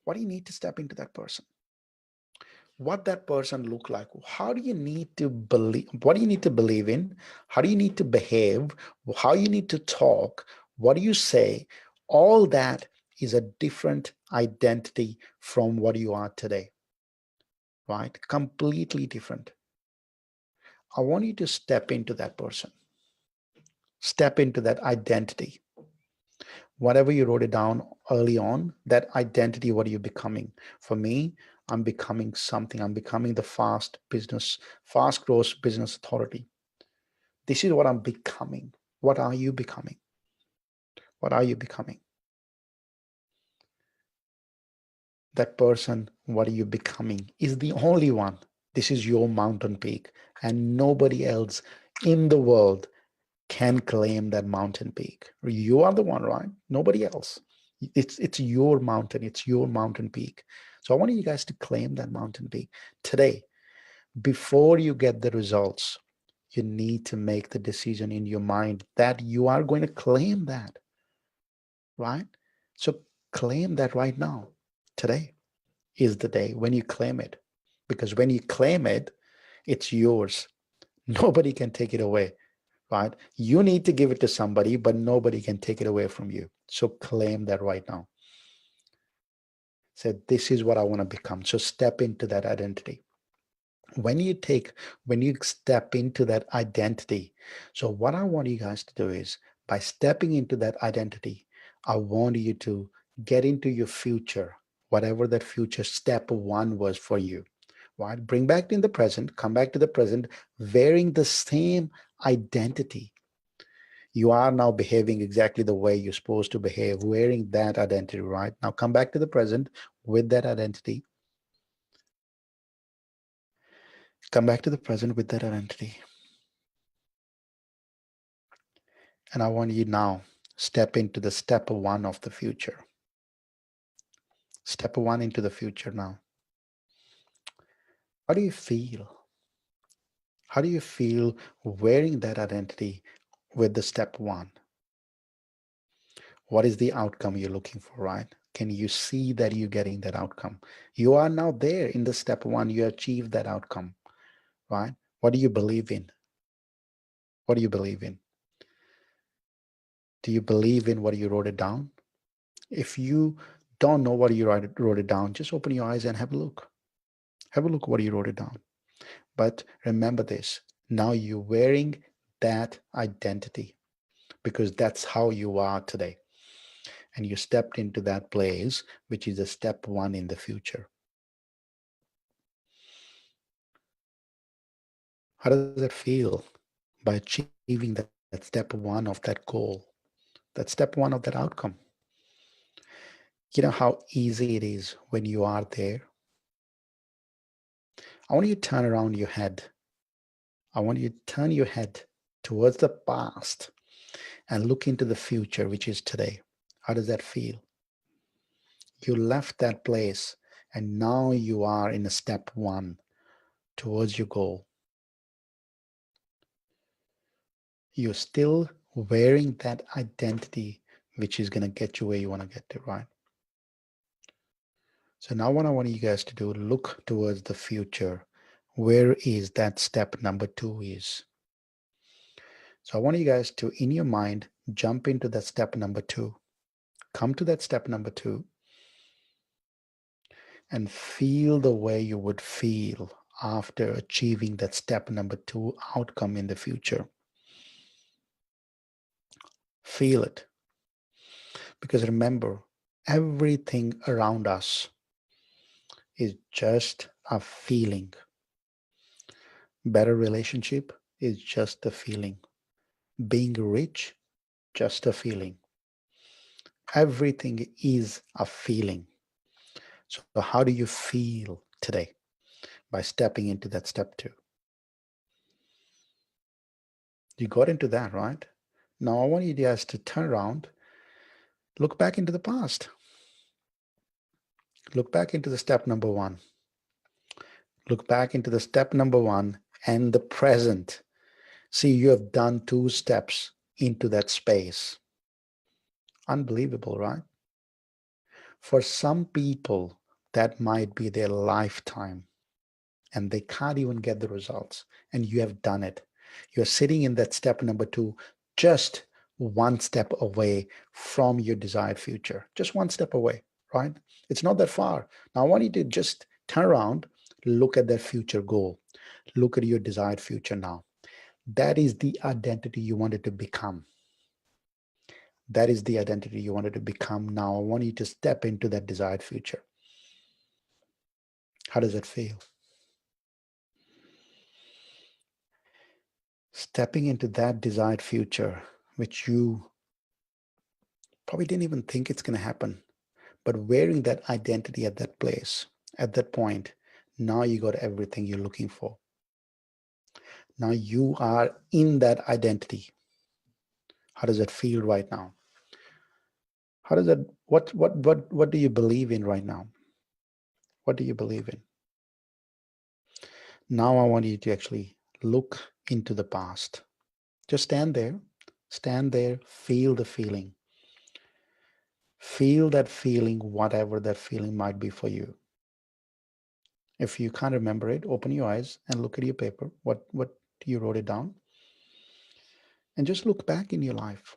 What do you need to step into that person? What that person look like? How do you need to believe? What do you need to believe in? How do you need to behave? How you need to talk? What do you say? All that is a different identity from what you are today, right? Completely different. I want you to step into that person, step into that identity. Whatever you wrote it down early on, that identity, what are you becoming? For me, I'm becoming something. I'm becoming the fast growth business authority. This is what I'm becoming. What are you becoming? What are you becoming? That person, what are you becoming, is the only one. This is your mountain peak, and nobody else in the world can claim that mountain peak. You are the one, right? Nobody else. It's your mountain. It's your mountain peak. So I want you guys to claim that mountain peak today. Before you get the results, you need to make the decision in your mind that you are going to claim that, right? So claim that right now. Today is the day when you claim it. Because when you claim it, it's yours. Nobody can take it away, right? You need to give it to somebody, but nobody can take it away from you. So claim that right now. Say, this is what I want to become. So step into that identity. When you step into that identity, so what I want you guys to do is, by stepping into that identity, I want you to get into your future, whatever that future step one was for you, right? Bring back in the present, come back to the present, wearing the same identity. You are now behaving exactly the way you're supposed to behave, wearing that identity, right? Now come back to the present with that identity. Come back to the present with that identity. And I want you now step into the step one of the future. Step one into the future now. How do you feel? How do you feel wearing that identity with the step one? What is the outcome you're looking for, right? Can you see that you're getting that outcome? You are now there in the step one. You achieve that outcome, right? What do you believe in? What do you believe in? Do you believe in what you wrote it down? If you don't know what you wrote it down, just open your eyes and have a look. Have a look what you wrote it down. But remember this, now you're wearing that identity because that's how you are today. And you stepped into that place, which is a step one in the future. How does it feel by achieving that step one of that goal, that step one of that outcome? You know how easy it is when you are there? I want you to turn around your head. I want you to turn your head towards the past and look into the future, which is today. How does that feel? You left that place and now you are in a step one towards your goal. You're still wearing that identity, which is going to get you where you want to get to, right? So now what I want you guys to do, look towards the future. Where is that step number 2 is? So I want you guys to, in your mind, jump into that step number 2. Come to that step number 2 and feel the way you would feel after achieving that step number 2 outcome in the future. Feel it. Because remember, everything around us is just a feeling. Better relationship is just a feeling. Being rich, just a feeling. Everything is a feeling. So how do you feel today? By stepping into that step 2. You got into that, right? Now I want you guys to turn around, look back into the past. Look back into the step number 1. Look back into the step number 1 and the present. See, you have done 2 steps into that space. Unbelievable, right? For some people, that might be their lifetime and they can't even get the results. And you have done it. You're sitting in that step number 2, just 1 step away from your desired future. Just 1 step away, right? It's not that far. Now I want you to just turn around, look at that future goal. Look at your desired future now. That is the identity you wanted to become. That is the identity you wanted to become now. I want you to step into that desired future. How does it feel? Stepping into that desired future, which you probably didn't even think it's going to happen, but wearing that identity at that place, at that point, now you got everything you're looking for. Now you are in that identity. How does it feel right now? How does that, what do you believe in right now? What do you believe in? Now I want you to actually look into the past. Just stand there, feel the feeling. Feel that feeling, whatever that feeling might be for you. If you can't remember it, open your eyes and look at your paper, what you wrote it down, and just look back in your life.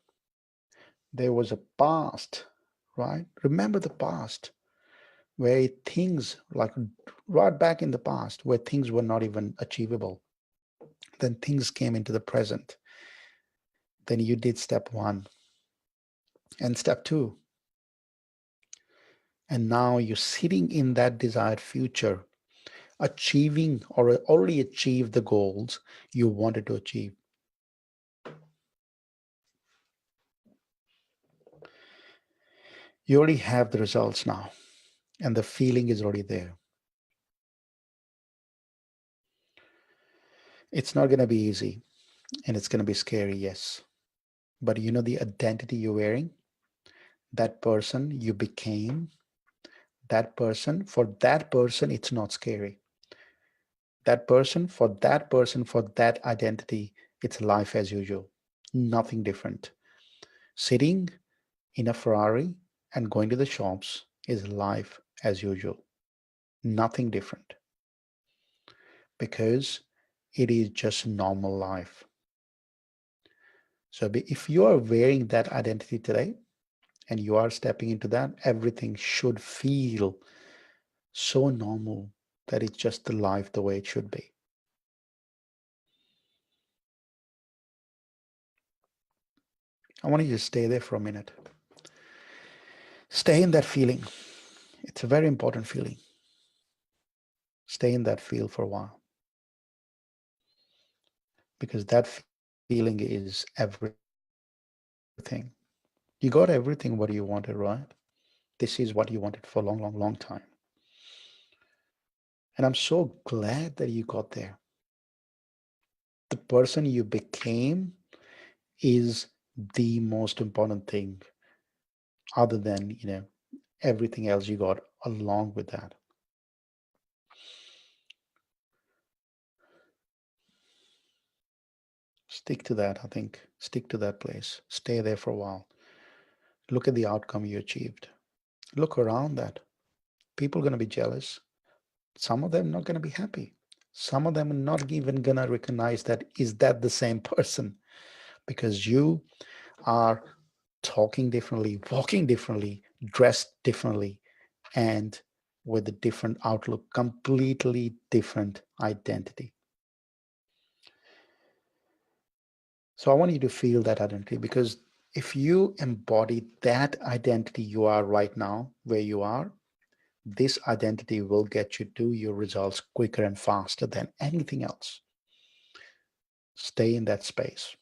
There was a past, right? Remember the past where things, like right back in the past, where things were not even achievable. Then things came into the present. Then you did step 1 and step 2. And now you're sitting in that desired future, achieving or already achieved the goals you wanted to achieve. You already have the results now, and the feeling is already there. It's not going to be easy, and it's going to be scary, yes. But you know the identity you're wearing, that person you became, that person, for that person, it's not scary. That person, for that identity, it's life as usual. Nothing different. Sitting in a Ferrari and going to the shops is life as usual. Nothing different. Because it is just normal life. So if you are wearing that identity today and you are stepping into that, everything should feel so normal that it's just the life the way it should be. I want you to stay there for a minute. Stay in that feeling. It's a very important feeling. Stay in that feel for a while. Because that feeling is everything. You got everything what you wanted, right? This is what you wanted for a long, long, long time. And I'm so glad that you got there. The person you became is the most important thing, other than, everything else you got along with that. Stick to that, I think. Stick to that place. Stay there for a while. Look at the outcome you achieved. Look around that. People are going to be jealous. Some of them not going to be happy. Some of them are not even going to recognize that is that the same person, because you are talking differently, walking differently, dressed differently, and with a different outlook, completely different identity. So I want you to feel that identity, because if you embody that identity you are right now, where you are, this identity will get you to your results quicker and faster than anything else. Stay in that space.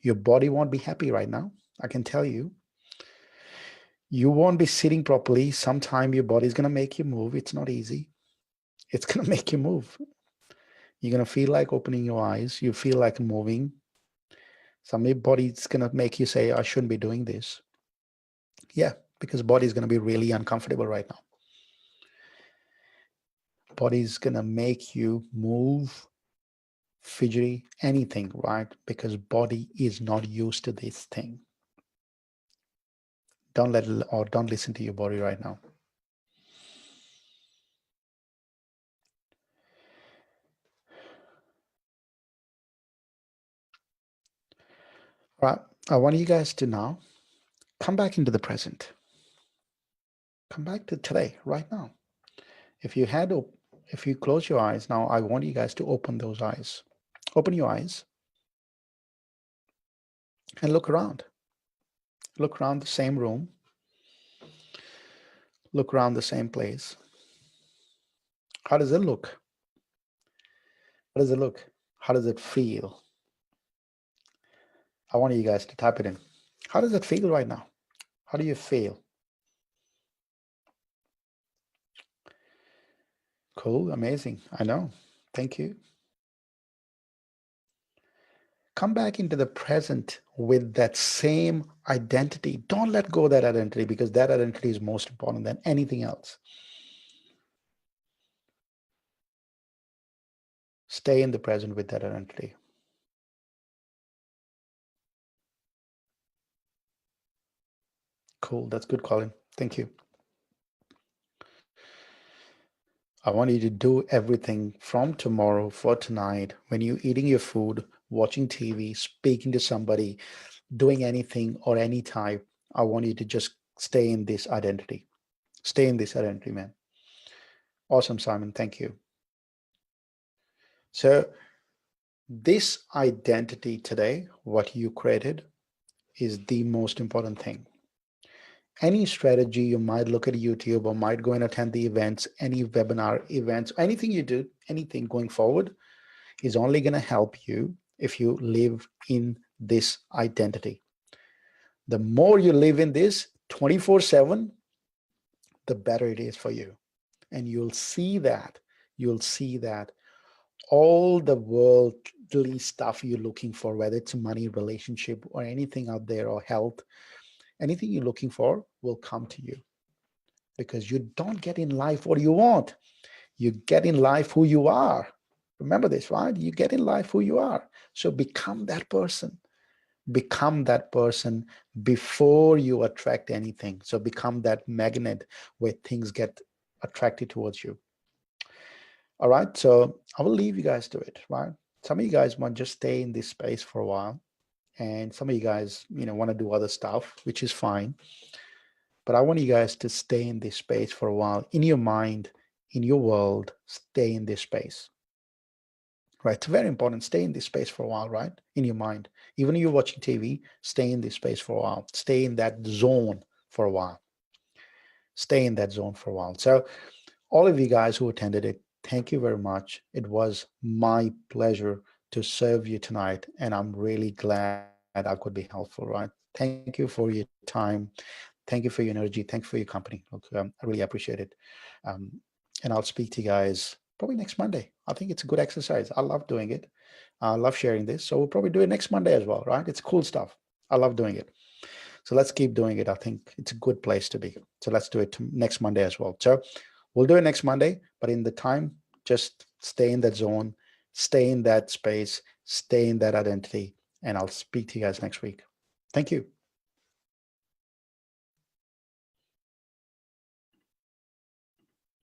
Your body won't be happy right now. I can tell you. You won't be sitting properly. Sometime your body's going to make you move. It's not easy. It's going to make you move. You're going to feel like opening your eyes. You feel like moving. Body's going to make you say, I shouldn't be doing this. Yeah, because body's going to be really uncomfortable right now. Body's going to make you move, fidgety, anything, right? Because body is not used to this thing. Don't listen to your body right now. All right. I want you guys to now come back into the present. Come back to today, right now. If you close your eyes now, I want you guys to open those eyes. Open your eyes and look around. Look around the same room. Look around the same place. How does it look? How does it look? How does it feel? I want you guys to type it in. How does it feel right now? How do you feel? Cool, amazing. I know. Thank you. Come back into the present with that same identity. Don't let go of that identity, because that identity is most important than anything else. Stay in the present with that identity. Cool. That's good, Colin. Thank you. I want you to do everything from tomorrow for tonight, when you're eating your food, watching TV, speaking to somebody, doing anything or any type. I want you to just stay in this identity. Stay in this identity, man. Awesome, Simon. Thank you. So this identity today, what you created, is the most important thing. Any strategy you might look at YouTube or might go and attend the events, any webinar events, anything you do, anything going forward is only going to help you if you live in this identity. The more you live in this 24/7, the better it is for you. And you'll see that all the worldly stuff you're looking for, whether it's money, relationship, or anything out there, or health, anything you're looking for will come to you, because you don't get in life what you want. You get in life who you are. Remember this, right? You get in life who you are. So become that person. Become that person before you attract anything. So become that magnet where things get attracted towards you. All right. So I will leave you guys to it, right? Some of you guys want to just stay in this space for a while. And some of you guys, want to do other stuff, which is fine. But I want you guys to stay in this space for a while. In your mind, in your world, stay in this space. Right? It's very important. Stay in this space for a while, right? In your mind. Even if you're watching TV, stay in this space for a while. Stay in that zone for a while. Stay in that zone for a while. So all of you guys who attended it, thank you very much. It was my pleasure to serve you tonight. And I'm really glad I could be helpful, right? Thank you for your time. Thank you for your energy. Thank you for your company. Look, I really appreciate it. Um, and I'll speak to you guys probably next Monday. I think it's a good exercise. I love doing it. I love sharing this. So we'll probably do it next Monday as well, right? It's cool stuff. I love doing it. So let's keep doing it. I think it's a good place to be. So let's do it next Monday as well. So we'll do it next Monday, but in the time, just stay in that zone, stay in that space, stay in that identity, and I'll speak to you guys next week. Thank you.